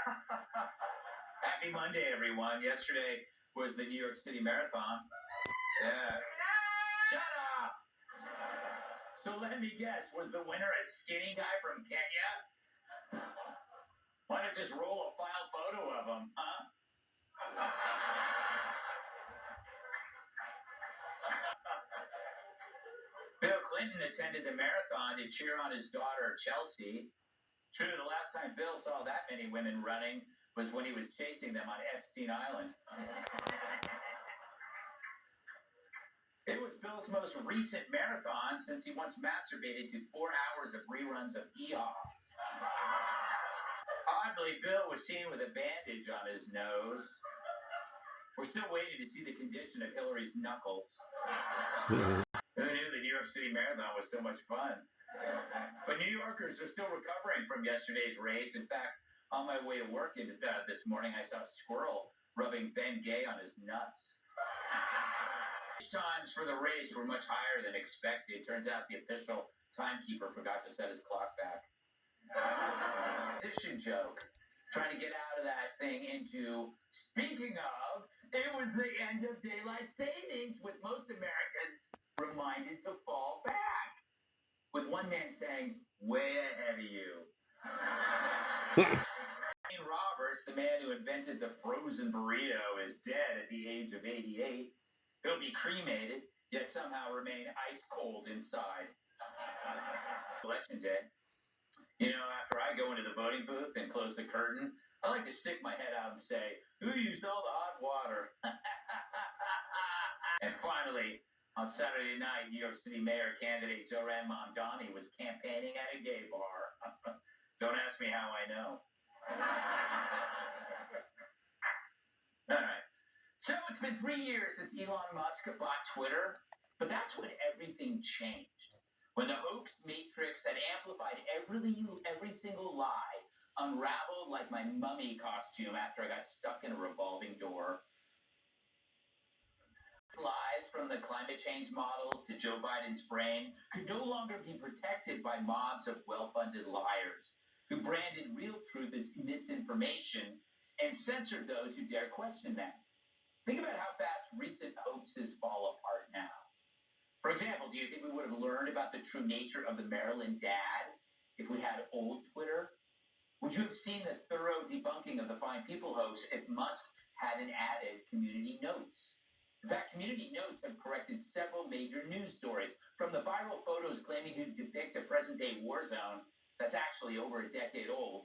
Happy Monday, everyone. Yesterday was the New York City Marathon. Yeah. Shut up! So let me guess, was the winner a skinny guy from Kenya? Why not just roll a file photo of him, huh? Bill Clinton attended the marathon to cheer on his daughter, Chelsea. True, the last time Bill saw that many women running was when he was chasing them on Epstein Island. It was Bill's most recent marathon since he once masturbated to 4 hours of reruns of ER. Oddly, Bill was seen with a bandage on his nose. We're still waiting to see the condition of Hillary's knuckles. Who knew the New York City Marathon was so much fun? But New Yorkers are still recovering from yesterday's race. In fact, on my way to work this morning, I saw a squirrel rubbing Ben Gay on his nuts. Times for the race were much higher than expected. Turns out the official timekeeper forgot to set his clock back. Position joke. Trying to get out of that thing into, speaking of, it was the end of daylight savings, with most Americans reminded to fall back. With one man saying, way ahead of you. Roberts, the man who invented the frozen burrito, is dead at the age of 88. He'll be cremated, yet somehow remain ice cold inside. Election day. You know, after I go into the voting booth and close the curtain, I like to stick my head out and say, who used all the hot water? And finally, on Saturday night, New York City Mayor candidate Zoran Mamdani was campaigning at a gay bar. Don't ask me how I know. All right. So it's been 3 years since Elon Musk bought Twitter, but that's when everything changed. When the hoax matrix that amplified every single lie unraveled like my mummy costume after I got stuck in a revolving door. Lies from the climate change models to Joe Biden's brain could no longer be protected by mobs of well-funded liars who branded real truth as misinformation and censored those who dare question them. Think about how fast recent hoaxes fall apart now. For example, do you think we would have learned about the true nature of the Maryland dad if we had old Twitter? Would you have seen the thorough debunking of the Fine People hoax if Musk hadn't added community notes? In fact, community notes have corrected several major news stories, from the viral photos claiming to depict a present-day war zone that's actually over a decade old,